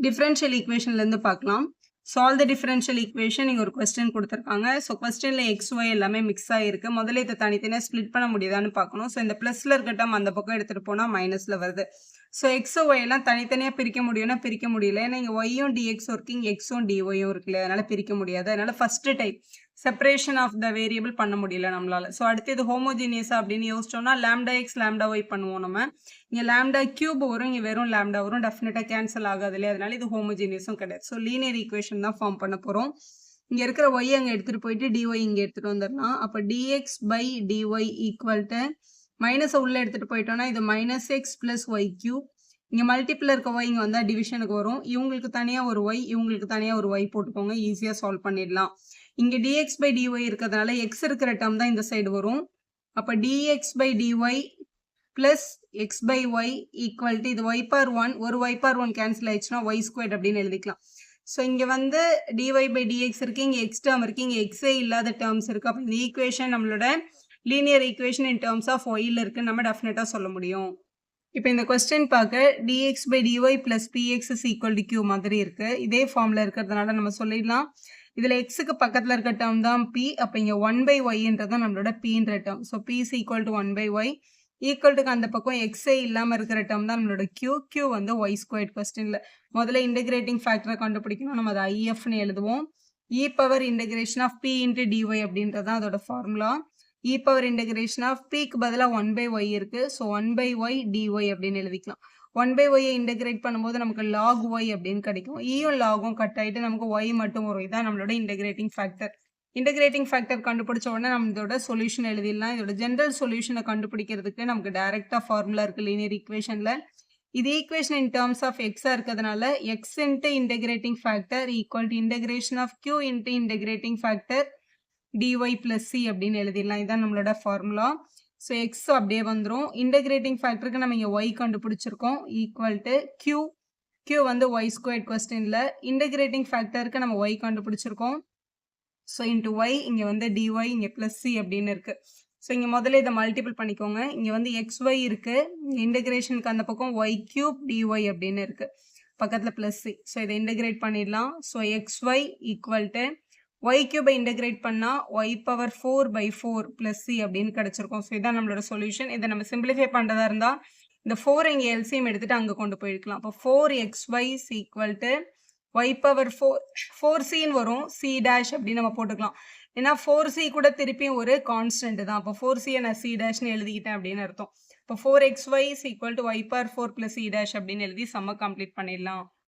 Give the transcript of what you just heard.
Differential ஈக்குவேஷன்லேருந்து பார்க்கலாம். Solve the differential equation இங்கே ஒரு கொஸ்டின் கொடுத்துருக்காங்க. ஸோ கொஸ்டினில் எக்ஸ் ஒய் எல்லாமே மிக்ஸ் ஆகிருக்கு. முதல்ல இதை தனித்தனியாக ஸ்ப்ளிட் பண்ண முடியுதான்னு பார்க்கணும். ஸோ இந்த ப்ளஸில் இருக்க டேர்ம் அந்த பக்கம் எடுத்துகிட்டு போனால் மைனஸில் வருது. ஸோ எக்ஸோ ஒய் எல்லாம் தனித்தனியாக பிரிக்க முடியும்னா பிரிக்க முடியல. ஏன்னா இங்கே ஒய்யும் டிஎக்ஸும் இருக்கு, இங்கே எக்ஸும் டிஒயும் இருக்குல்ல, அதனால் பிரிக்க முடியாது. அதனால் first type separation of the variable பண்ண முடியல நம்மளால. ஸோ அடுத்து இது ஹோமோஜினியஸா அப்படின்னு யோசிச்சோம்னா லாம்டா எக்ஸ் லாம்டா ஒய் பண்ணுவோம் நம்ம. இங்கே லாம்டா கியூப் வரும், இங்கே வெறும் லாம்டா வரும், டெஃபினட்டாக கேன்சல் ஆகாது இல்லையா, அதனால இது ஹோமோஜினியஸும் கிடையாது. ஸோ லீனியர் ஈக்குவேஷன் தான் ஃபார்ம் பண்ண போகிறோம். இங்கே இருக்கிற ஒய் அங்கே எடுத்துகிட்டு போயிட்டு டிஒய் இங்கே எடுத்துகிட்டு வந்துடலாம். அப்போ dx by dy equal to மைனஸை உள்ளே எடுத்துகிட்டு போயிட்டோம்னா இது minus x plus y cube. இங்கே மல்டிப்பிள் இருக்க ஒய் இங்கே வந்தால் டிவிஷனுக்கு வரும். இவங்களுக்கு தனியாக ஒரு ஒய், இவங்களுக்கு தனியாக ஒரு ஒய் போட்டுக்கோங்க, ஈஸியாக சால்வ் பண்ணிடலாம். இங்கே dx by dy இருக்கிறதுனால x இருக்கிற டேர்ம் தான் இந்த சைடு வரும். அப்போ dx by dy plus x by y equal to இது y power 1, ஒரு y power 1 கேன்சல் ஆயிடுச்சுன்னா y squared அப்படின்னு எழுதிக்கலாம். ஸோ இங்கே வந்து dy by dx இருக்குது, இங்கே x டேர்ம் இருக்குது, இங்கே xே இல்லாத டேர்ம்ஸ் இருக்குது. அப்போ இந்த ஈக்குவேஷன் நம்மளோட linear equation in terms of ஒயில் இருக்குன்னு நம்ம டெஃபினட்டாக சொல்ல முடியும். இப்போ இந்த கொஸ்டின் பார்க்க dx by dy plus px is equal to q மாதிரி இருக்குது. இதே ஃபார்மில் இருக்கிறதுனால நம்ம சொல்லிடலாம். இதில் எக்ஸுக்கு பக்கத்தில் இருக்க டேர்ம் தான் பி. அப்போ இங்கே 1/y தான் நம்மளோட பின்ற term. So P is equal to 1/y equal டுக்கு அந்த பக்கம் எக்ஸே இல்லாமல் இருக்கிற டேர்ம் தான் நம்மளோட கியூ. கியூ வந்து ஒய் ஸ்கொயர்ட் கொஸ்டினில் முதல்ல இன்டெகிரேட்டிங் ஃபேக்டரை கண்டுபிடிக்கணும். நம்ம அதை ஐஎஃப்னு எழுதுவோம். E power integration of P into dy அப்படின்றது தான் அதோட ஃபார்முலா. இ பவர் இன்டெகிரேஷன் ஆஃப் பிக்கு பதிலாக 1/y இருக்குது. ஸோ 1/y dy அப்படின்னு எழுதிக்கலாம். 1/y இன்டெகிரேட் பண்ணும்போது நமக்கு log y அப்படின்னு கிடைக்கும். ஈயும் லாகும் கட் ஆகிட்டு நமக்கு y மட்டும் வரும். இதுதான் நம்மளோட இன்டெகிரேட்டிங் ஃபேக்டர். இன்டெகிரேட்டிங் ஃபேக்டர் கண்டுபிடிச்ச உடனே நம்ம இதோட சொல்யூஷன் எழுதிடலாம். இதோட ஜென்ரல் சொல்யூஷனை கண்டுபிடிக்கிறதுக்கு நமக்கு டைரெக்டாக ஃபார்முலா இருக்குது லீனியர் ஈக்குவேஷனில். இது ஈக்குவேஷன் இன் டேர்ம்ஸ் ஆஃப் எக்ஸாக இருக்கிறதுனால x into integrating factor equal to integration of q into integrating factor dy plus c அப்படின்னு எழுதிடலாம். இதுதான் நம்மளோட ஃபார்முலா. ஸோ எக்ஸ் அப்படியே வந்துடும். இன்டெகிரேட்டிங் ஃபேக்டருக்கு நம்ம இங்கே ஒய் கண்டுபிடிச்சிருக்கோம் ஈக்குவல் டு கியூ வந்து ஒய் ஸ்கொயர்ட் கொஸ்டினில். இன்டெகிரேட்டிங் ஃபேக்டருக்கு நம்ம ஒய் கண்டுபிடிச்சிருக்கோம். ஸோ இன்ட்டு ஒய் இங்கே வந்து டிஒய் இங்கே ப்ளஸ் சி அப்படின்னு இருக்குது. ஸோ இங்கே முதல்ல இதை மல்டிபிள் பண்ணிக்கோங்க. இங்கே வந்து எக்ஸ் ஒய் இருக்குது, இன்டெகிரேஷனுக்கு அந்த பக்கம் ஒய் கியூப் டிஒய் அப்படின்னு இருக்குது, பக்கத்தில் ப்ளஸ் சி. ஸோ இதை இன்டெகிரேட் பண்ணிடலாம். So x y equal to y கியூபை இன்டெகிரேட் பண்ணால் ஒய் பவர் 4/4 ப்ளஸ் சி அப்படின்னு கிடச்சிருக்கோம். ஸோ இதான் நம்மளோட சொல்யூஷன். இதை நம்ம சிம்பிளிஃபை பண்ணுறதா இருந்தால் இந்த 4 இங்கே எல்சிஎம் எடுத்துகிட்டு அங்கே கொண்டு போயிருக்கலாம். அப்போ 4xy equal to y power 4c வரும், சி டேஷ் அப்படின்னு நம்ம போட்டுக்கலாம். ஏன்னா 4c கூட திருப்பியும் ஒரு கான்ஸ்டன்ட் தான். அப்போ 4c நான் சி டேஷ்னு எழுதிக்கிட்டேன் அப்படின்னு அர்த்தம். இப்போ 4xy equal to y power 4 plus c dash அப்படின்னு எழுதி சம்ம கம்ப்ளீட் பண்ணிடலாம்.